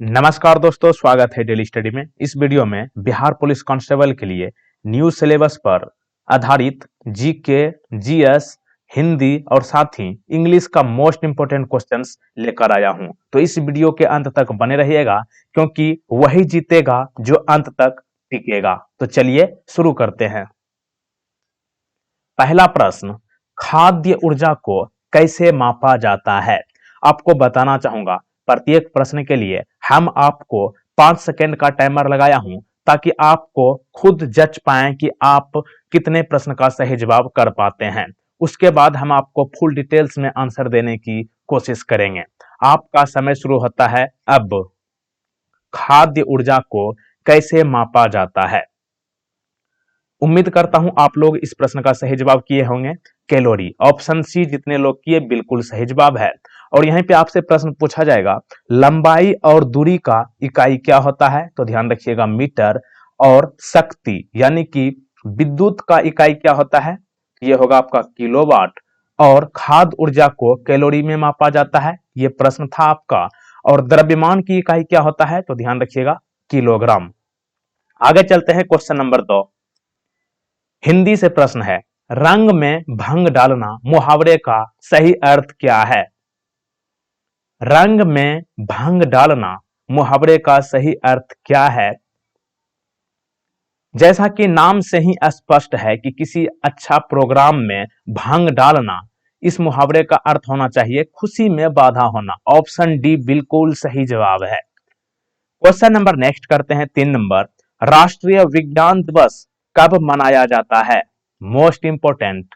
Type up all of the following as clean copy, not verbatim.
नमस्कार दोस्तों, स्वागत है डेली स्टडी में। इस वीडियो में बिहार पुलिस कांस्टेबल के लिए न्यू सिलेबस पर आधारित जीके, जीएस, हिंदी और साथ ही इंग्लिश का मोस्ट इंपोर्टेंट क्वेश्चंस लेकर आया हूं। तो इस वीडियो के अंत तक बने रहिएगा क्योंकि वही जीतेगा जो अंत तक टिकेगा। तो चलिए शुरू करते हैं। पहला प्रश्न, खाद्य ऊर्जा को कैसे मापा जाता है? आपको बताना चाहूंगा, प्रत्येक प्रश्न के लिए हम आपको 5 सेकेंड का टाइमर लगाया हूं ताकि आपको खुद जज पाएं कि आप कितने प्रश्न का सही जवाब कर पाते हैं। उसके बाद हम आपको फुल डिटेल्स में आंसर देने की कोशिश करेंगे। आपका समय शुरू होता है अब। खाद्य ऊर्जा को कैसे मापा जाता है? उम्मीद करता हूं आप लोग इस प्रश्न का सही जवाब किए होंगे। कैलोरी, ऑप्शन सी जितने लोग किए बिल्कुल सही जवाब है। और यहीं पे आपसे प्रश्न पूछा जाएगा, लंबाई और दूरी का इकाई क्या होता है? तो ध्यान रखिएगा मीटर। और शक्ति यानी कि विद्युत का इकाई क्या होता है? ये होगा आपका किलोवाट। और खाद्य ऊर्जा को कैलोरी में मापा जाता है, ये प्रश्न था आपका। और द्रव्यमान की इकाई क्या होता है? तो ध्यान रखिएगा किलोग्राम। आगे चलते हैं, क्वेश्चन नंबर 2 हिंदी से प्रश्न है, रंग में भंग डालना मुहावरे का सही अर्थ क्या है? रंग में भंग डालना मुहावरे का सही अर्थ क्या है? जैसा कि नाम से ही स्पष्ट है कि किसी अच्छा प्रोग्राम में भंग डालना, इस मुहावरे का अर्थ होना चाहिए खुशी में बाधा होना। ऑप्शन डी बिल्कुल सही जवाब है। क्वेश्चन नंबर नेक्स्ट करते हैं, 3 नंबर, राष्ट्रीय विज्ञान दिवस कब मनाया जाता है? Most important,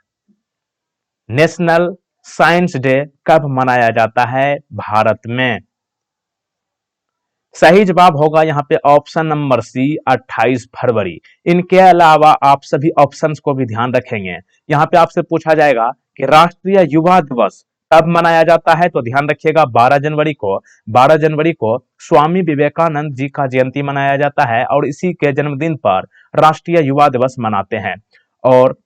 national science day कब मनाया जाता है भारत में? सही जवाब होगा यहाँ पे ऑप्शन नंबर सी 28 फरवरी। इनके अलावा आप सभी ऑप्शंस को भी ध्यान रखेंगे। यहाँ पे आपसे पूछा जाएगा कि राष्ट्रीय युवा दिवस कब मनाया जाता है? तो ध्यान रखिएगा 12 जनवरी को। 12 जनवरी को स्वामी विवेकानंद जी का जयंती मनाया जाता है और इसी के जन्मदिन पर राष्ट्रीय युवा दिवस मनाते हैं। और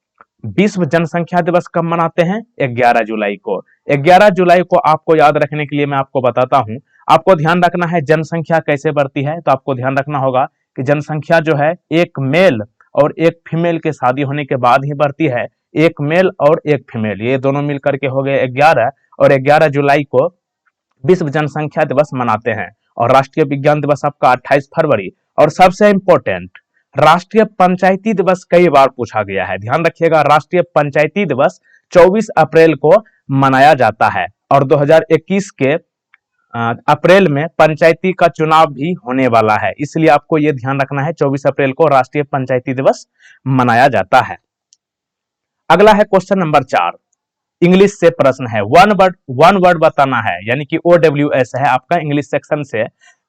विश्व जनसंख्या दिवस कब मनाते हैं? 11 जुलाई को। 11 जुलाई को आपको याद रखने के लिए मैं आपको बताता हूं। आपको ध्यान रखना है जनसंख्या कैसे बढ़ती है, तो आपको ध्यान रखना होगा कि जनसंख्या जो है एक मेल और एक फीमेल के शादी होने के बाद ही बढ़ती है। एक मेल और एक फीमेल, ये दोनों मिलकर के हो गए 11, और 11 जुलाई को विश्व जनसंख्या दिवस मनाते हैं। और राष्ट्रीय विज्ञान दिवस आपका 28 फरवरी। और सबसे इंपॉर्टेंट, राष्ट्रीय पंचायती दिवस कई बार पूछा गया है। ध्यान रखिएगा, राष्ट्रीय पंचायती दिवस 24 अप्रैल को मनाया जाता है। और 2021 के अप्रैल में पंचायती का चुनाव भी होने वाला है, इसलिए आपको यह ध्यान रखना है 24 अप्रैल को राष्ट्रीय पंचायती दिवस मनाया जाता है। अगला है क्वेश्चन नंबर 4, इंग्लिश से प्रश्न है। वन वर्ड बताना है, यानी कि OWS है आपका इंग्लिश सेक्शन से।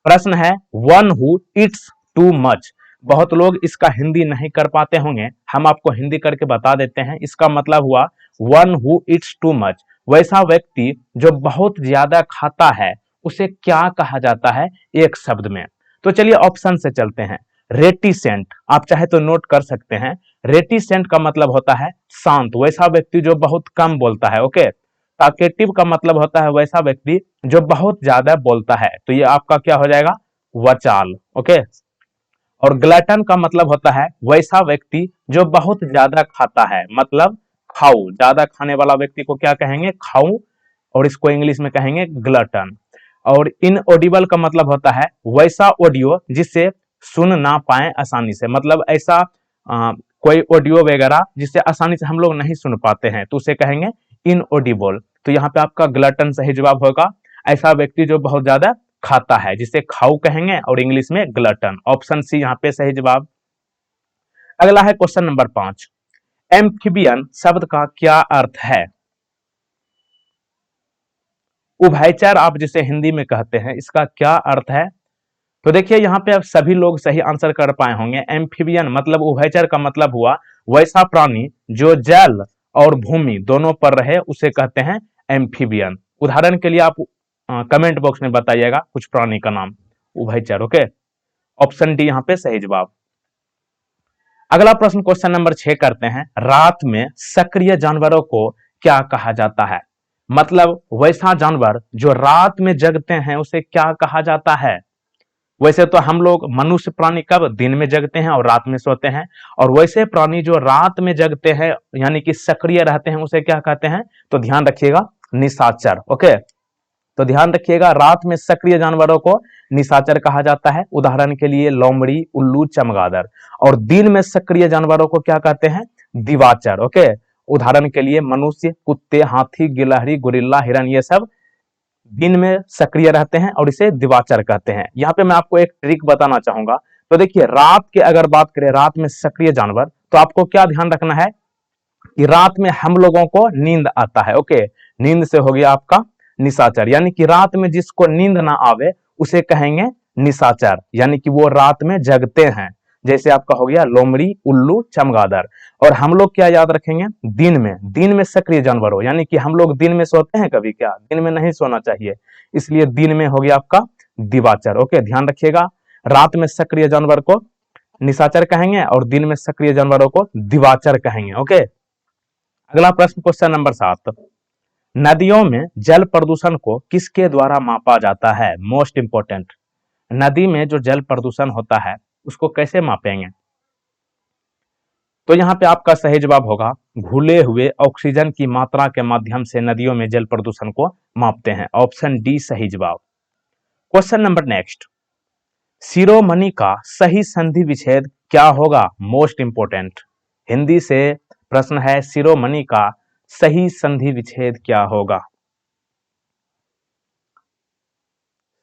प्रश्न है, one who it's too much. बहुत लोग इसका हिंदी नहीं कर पाते होंगे, हम आपको हिंदी करके बता देते हैं। इसका मतलब हुआ one who it's too much, वैसा व्यक्ति जो बहुत ज्यादा खाता है उसे क्या कहा जाता है एक शब्द में? तो चलिए ऑप्शन से चलते हैं। रेटिसेंट, आप चाहे तो नोट कर सकते हैं। रेटिसेंट का मतलब होता है शांत, वैसा व्यक्ति जो बहुत कम बोलता है। ओके। टाकेटिव का मतलब होता है वैसा व्यक्ति जो बहुत ज्यादा बोलता है, तो ये आपका क्या हो जाएगा? वचाल। ओके। और ग्लटन का मतलब होता है वैसा व्यक्ति जो बहुत ज्यादा खाता है, मतलब खाऊ। ज्यादा खाने वाला व्यक्ति को क्या कहेंगे? खाऊ। और इसको इंग्लिश में कहेंगे ग्लटन। और इनऑडिबल का मतलब होता है वैसा ऑडियो जिसे सुन ना पाए आसानी से, मतलब ऐसा कोई ऑडियो वगैरह जिसे आसानी से हम लोग नहीं सुन पाते हैं, तो उसे कहेंगे इनऑडिबल। तो यहाँ पे आपका ग्लटन सही जवाब होगा। ऐसा व्यक्ति जो बहुत ज्यादा खाता है जिसे खाऊ कहेंगे, और इंग्लिश में ग्लटन। ऑप्शन सी यहाँ पे सही जवाब। अगला है क्वेश्चन नंबर 5, एम्फीबियन शब्द का क्या अर्थ है? उभयचर आप जिसे हिंदी में कहते हैं, इसका क्या अर्थ है? तो देखिए यहाँ पे अब सभी लोग सही आंसर कर पाए होंगे। एम्फीबियन मतलब उभयचर का मतलब हुआ वैसा प्राणी जो जल और भूमि दोनों पर रहे, उसे कहते हैं एम्फीबियन। उदाहरण के लिए आप कमेंट बॉक्स में बताइएगा कुछ प्राणी का नाम। उभयचर। ओके। ऑप्शन डी यहाँ पे सही जवाब। अगला प्रश्न क्वेश्चन नंबर 6 करते हैं, रात में सक्रिय जानवरों को क्या कहा जाता है? मतलब वैसा जानवर जो रात में जगते हैं उसे क्या कहा जाता है? वैसे तो हम लोग मनुष्य प्राणी कब दिन में जगते हैं और रात में सोते हैं, और वैसे प्राणी जो रात में जगते हैं यानी कि सक्रिय रहते हैं उसे क्या कहते हैं, तो ध्यान रखिएगा निशाचर। ओके, तो ध्यान रखिएगा रात में सक्रिय जानवरों को निशाचर कहा जाता है, उदाहरण के लिए लोमड़ी, उल्लू, चमगादड़। और दिन में सक्रिय जानवरों को क्या कहते हैं, दिवाचर। ओके, उदाहरण के लिए मनुष्य, कुत्ते, हाथी, गिलहरी, गोरिल्ला, हिरन, ये सब दिन में सक्रिय रहते हैं और इसे दिवाचर कहते हैं। यहाँ पे मैं आपको एक ट्रिक बताना चाहूंगा। तो देखिए रात के अगर बात करें, रात में सक्रिय जानवर, तो आपको क्या ध्यान रखना है कि रात में हम लोगों को नींद आता है। ओके, नींद से हो गया आपका निशाचर, यानी कि रात में जिसको नींद ना आवे उसे कहेंगे निशाचर, यानी कि वो रात में जगते हैं। जैसे आपका हो गया लोमड़ी, उल्लू, चमगादड़। और हम लोग क्या याद रखेंगे, दिन में सक्रिय जानवर हो, यानी कि हम लोग दिन में सोते हैं कभी, क्या दिन में नहीं सोना चाहिए, इसलिए दिन में हो गया आपका दिवाचर। ओके, ध्यान रखिएगा रात में सक्रिय जानवर को निशाचर कहेंगे और दिन में सक्रिय जानवरों को दिवाचर कहेंगे। ओके, अगला प्रश्न क्वेश्चन नंबर 7, नदियों में जल प्रदूषण को किसके द्वारा मापा जाता है, मोस्ट इंपोर्टेंट। नदी में जो जल प्रदूषण होता है उसको कैसे मापेंगे, तो यहाँ पे आपका सही जवाब होगा घुले हुए ऑक्सीजन की मात्रा के माध्यम से नदियों में जल प्रदूषण को मापते हैं, ऑप्शन डी सही जवाब। क्वेश्चन नंबर नेक्स्ट, शिरोमणि का सही संधि विच्छेद क्या होगा, मोस्ट इंपोर्टेंट। हिंदी से प्रश्न है, शिरोमणि का सही संधि विच्छेद क्या होगा।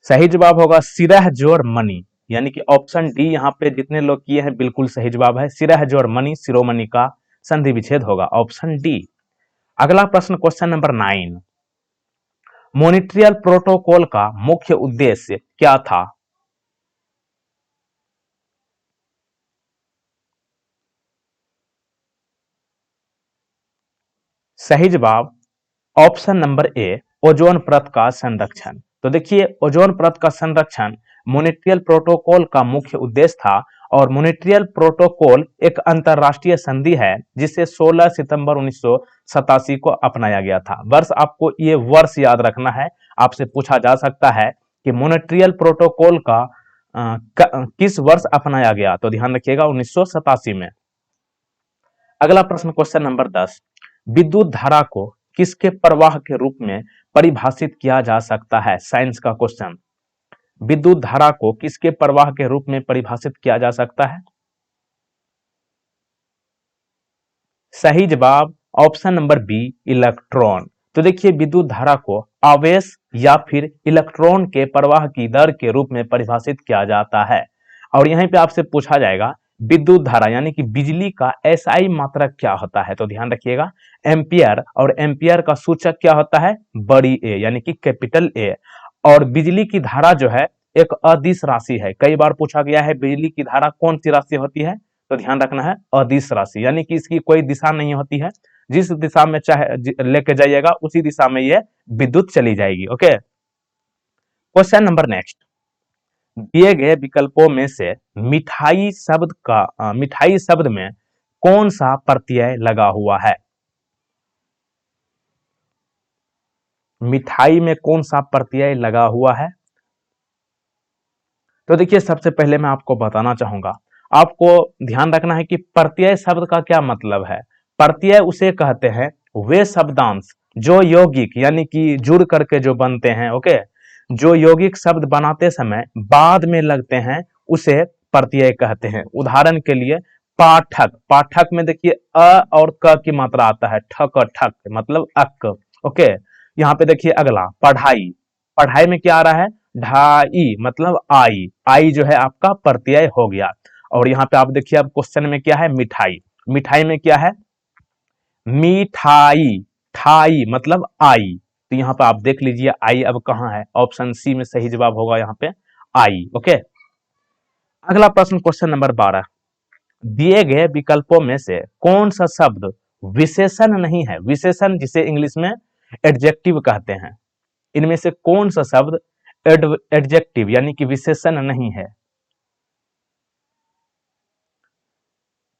सही जवाब होगा सिरह जोर मणि, यानी कि ऑप्शन डी यहाँ पे जितने लोग किए हैं बिल्कुल सही जवाब है, सिरह जोर मणि शिरोमणि का संधि विच्छेद होगा, ऑप्शन डी। अगला प्रश्न क्वेश्चन नंबर 9, मॉनिट्रियल प्रोटोकॉल का मुख्य उद्देश्य क्या था। सही जवाब ऑप्शन नंबर ए, ओजोन परत का संरक्षण। तो देखिए ओजोन परत का संरक्षण मॉनिट्रियल प्रोटोकॉल का मुख्य उद्देश्य था, और मॉनिट्रियल प्रोटोकॉल एक अंतरराष्ट्रीय संधि है जिसे 16 सितंबर 1987 को अपनाया गया था। वर्ष आपको ये वर्ष याद रखना है, आपसे पूछा जा सकता है कि मॉनिट्रियल प्रोटोकॉल का किस वर्ष अपनाया गया, तो ध्यान रखिएगा 1987 में। अगला प्रश्न क्वेश्चन नंबर 10, विद्युत धारा को किसके प्रवाह के रूप में परिभाषित किया जा सकता है, साइंस का क्वेश्चन। विद्युत धारा को किसके प्रवाह के रूप में परिभाषित किया जा सकता है। सही जवाब ऑप्शन नंबर बी, इलेक्ट्रॉन। तो देखिए विद्युत धारा को आवेश या फिर इलेक्ट्रॉन के प्रवाह की दर के रूप में परिभाषित किया जाता है। और यहीं पे आपसे पूछा जाएगा विद्युत धारा यानी कि बिजली का एसआई मात्रक क्या होता है, तो ध्यान रखिएगा एम्पियर, और एम्पियर का सूचक क्या होता है, बड़ी ए यानी कि कैपिटल ए। और बिजली की धारा जो है एक अदिश राशि है, कई बार पूछा गया है बिजली की धारा कौन सी राशि होती है, तो ध्यान रखना है अदिश राशि, यानी कि इसकी कोई दिशा नहीं होती है, जिस दिशा में चाहे लेके जाइएगा उसी दिशा में ये विद्युत चली जाएगी। ओके, क्वेश्चन नंबर नेक्स्ट, दिए गए विकल्पों में से मिठाई शब्द में कौन सा प्रत्यय लगा हुआ है। मिठाई में कौन सा प्रत्यय लगा हुआ है, तो देखिए सबसे पहले मैं आपको बताना चाहूंगा, आपको ध्यान रखना है कि प्रत्यय शब्द का क्या मतलब है। प्रत्यय उसे कहते हैं वे शब्दांश जो यौगिक यानी कि जुड़ करके जो बनते हैं। ओके, जो यौगिक शब्द बनाते समय बाद में लगते हैं उसे प्रत्यय कहते हैं। उदाहरण के लिए पाठक, पाठक में देखिए अ और क की मात्रा आता है, ठक ठक मतलब अक। ओके, यहाँ पे देखिए अगला पढ़ाई, पढ़ाई में क्या आ रहा है, ढाई मतलब आई, आई जो है आपका प्रत्यय हो गया। और यहाँ पे आप देखिए अब क्वेश्चन में क्या है, मिठाई, मिठाई में क्या है, मिठाई, ठाई मतलब आई, तो यहाँ पे आप देख लीजिए आई अब कहाँ है, ऑप्शन सी में सही जवाब होगा यहाँ पे आई। ओके, अगला प्रश्न क्वेश्चन नंबर 12, दिए गए विकल्पों में से कौन सा शब्द विशेषण नहीं है, विशेषण जिसे इंग्लिश में एडजेक्टिव कहते हैं, इनमें से कौन सा शब्द एडजेक्टिव यानी कि विशेषण नहीं है।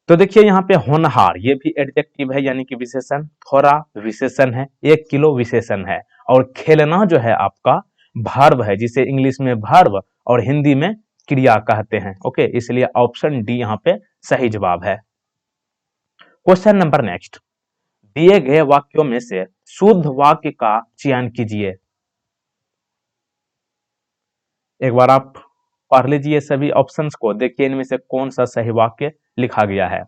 तो देखिए यहाँ पे होनहार ये भी एडजेक्टिव है यानी कि विशेषण, थोड़ा विशेषण है, 1 किलो विशेषण है, और खेलना जो है आपका भर्व है जिसे इंग्लिश में भर्व और हिंदी में क्रिया कहते हैं। ओके, इसलिए ऑप्शन डी यहाँ पे सही जवाब है। क्वेश्चन नंबर नेक्स्ट, दिए गए वाक्यों में से शुद्ध वाक्य का चयन कीजिए। एक बार आप पढ़ लीजिए सभी ऑप्शंस को, देखिए इनमें से कौन सा सही वाक्य लिखा गया है।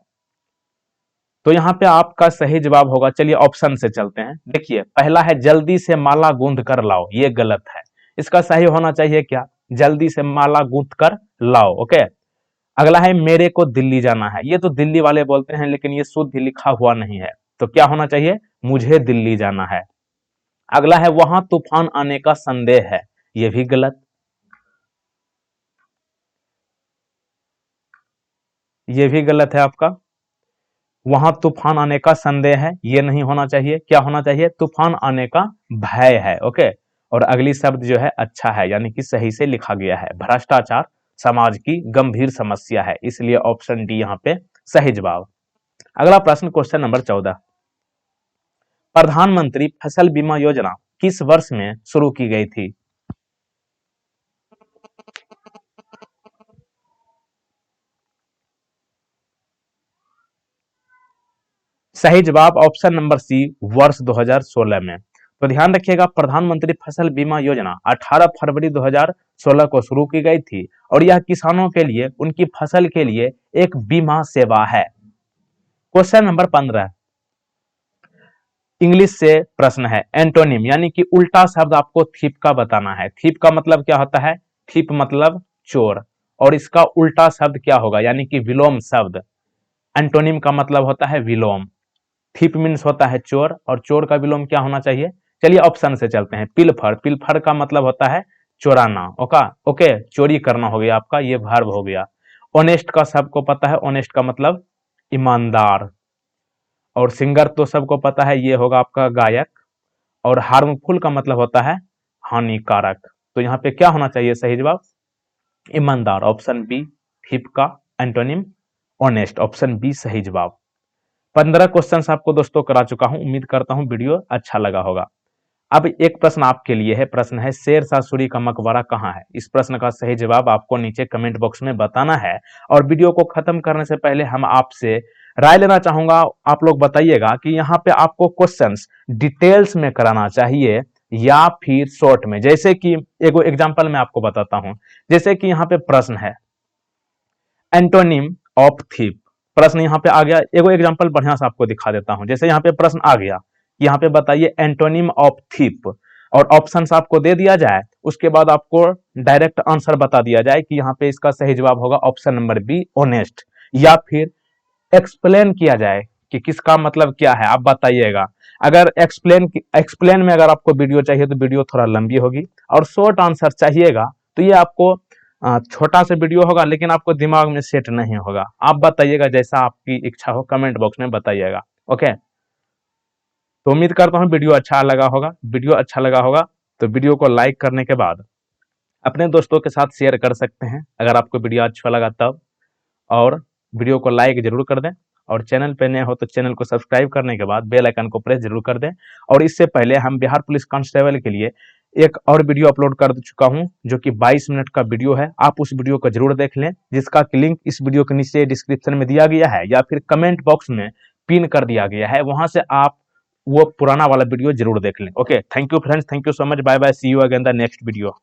तो यहाँ पे आपका सही जवाब होगा, चलिए ऑप्शन से चलते हैं। देखिए पहला है जल्दी से माला गूंथ कर लाओ, ये गलत है। इसका सही होना चाहिए क्या, जल्दी से माला गूंथ कर लाओ। ओके, अगला है मेरे को दिल्ली जाना है, ये तो दिल्ली वाले बोलते हैं लेकिन ये शुद्ध लिखा हुआ नहीं है, तो क्या होना चाहिए, मुझे दिल्ली जाना है। अगला है वहां तूफान आने का संदेह है, ये भी गलत, ये भी गलत है आपका। वहां तूफान आने का संदेह है, ये नहीं होना चाहिए। क्या होना चाहिए, तूफान आने का भय है। ओके, और अगली शब्द जो है अच्छा है, यानी कि सही से लिखा गया है। भ्रष्टाचार समाज की गंभीर समस्या है, इसलिए ऑप्शन डी यहाँ पे सही जवाब। अगला प्रश्न क्वेश्चन नंबर 14, प्रधानमंत्री फसल बीमा योजना किस वर्ष में शुरू की गई थी। सही जवाब ऑप्शन नंबर सी, वर्ष 2016 में। तो ध्यान रखिएगा, प्रधानमंत्री फसल बीमा योजना 18 फरवरी 2016 को शुरू की गई थी और यह किसानों के लिए उनकी फसल के लिए एक बीमा सेवा है। क्वेश्चन नंबर 15, इंग्लिश से प्रश्न है, एंटोनिम यानी कि उल्टा शब्द आपको थीप का बताना है। थीप का मतलब क्या होता है, थीप मतलब चोर, और इसका उल्टा शब्द क्या होगा, यानी कि विलोम शब्द। एंटोनिम का मतलब होता है विलोम। थीप मीन्स होता है चोर, और चोर का विलोम क्या होना चाहिए। चलिए ऑप्शन से चलते हैं। पिलफर, पिलफर का मतलब होता है चोराना। ओके, चोरी करना हो गया आपका, ये वर्ब हो गया। ऑनेस्ट का सबको पता है, ऑनेस्ट का मतलब ईमानदार। और सिंगर तो सबको पता है, ये होगा आपका गायक। और हार्मफुल का मतलब होता है हानिकारक। तो यहाँ पे क्या होना चाहिए सही जवाब, ईमानदार, ऑप्शन बी। थीप का एंटोनिम ऑनेस्ट, ऑप्शन बी सही जवाब। 15 क्वेश्चन आपको दोस्तों करा चुका हूं, उम्मीद करता हूं वीडियो अच्छा लगा होगा। अब एक प्रश्न आपके लिए है, प्रश्न है शेरशाह सूरी का मकबरा कहाँ है। इस प्रश्न का सही जवाब आपको नीचे कमेंट बॉक्स में बताना है। और वीडियो को खत्म करने से पहले हम आपसे राय लेना चाहूंगा, आप लोग बताइएगा कि यहाँ पे आपको क्वेश्चंस डिटेल्स में कराना चाहिए या फिर शॉर्ट में। जैसे कि एक एग्जांपल मैं आपको बताता हूं, जैसे कि यहाँ पे प्रश्न है एंटोनिम ऑफ थीप, प्रश्न यहाँ पे आ गया। एगो एग्जांपल बढ़िया से आपको दिखा देता हूं। जैसे यहाँ पे प्रश्न आ गया, यहाँ पे बताइए एंटोनिम ऑफ थीप, और ऑप्शंस आपको दे दिया जाए, उसके बाद आपको डायरेक्ट आंसर बता दिया जाए कि यहाँ पे इसका सही जवाब होगा ऑप्शन नंबर बी ऑनेस्ट, या फिर एक्सप्लेन किया जाए कि किसका मतलब क्या है, आप बताइएगा। अगर एक्सप्लेन में अगर आपको वीडियो चाहिए तो वीडियो थोड़ा लंबी होगी, और शॉर्ट आंसर चाहिएगा तो ये आपको छोटा सा वीडियो होगा लेकिन आपको दिमाग में सेट नहीं होगा। आप बताइएगा, जैसा आपकी इच्छा हो कमेंट बॉक्स में बताइएगा। ओके, तो उम्मीद करता हूँ वीडियो अच्छा लगा होगा। वीडियो अच्छा लगा होगा तो वीडियो को लाइक करने के बाद अपने दोस्तों के साथ शेयर कर सकते हैं अगर आपको वीडियो अच्छा लगा तब, और वीडियो को लाइक जरूर कर दें, और चैनल पे नए हो तो चैनल को सब्सक्राइब करने के बाद बेल आइकन को प्रेस जरूर कर दें। और इससे पहले हम बिहार पुलिस कांस्टेबल के लिए एक और वीडियो अपलोड कर चुका हूं जो कि 22 मिनट का वीडियो है, आप उस वीडियो को जरूर देख लें, जिसका लिंक इस वीडियो के नीचे डिस्क्रिप्शन में दिया गया है या फिर कमेंट बॉक्स में पिन कर दिया गया है, वहां से आप वो पुराना वाला वीडियो जरूर देख लें। Okay, thank you friends, thank you so much, bye bye, see you again the next video.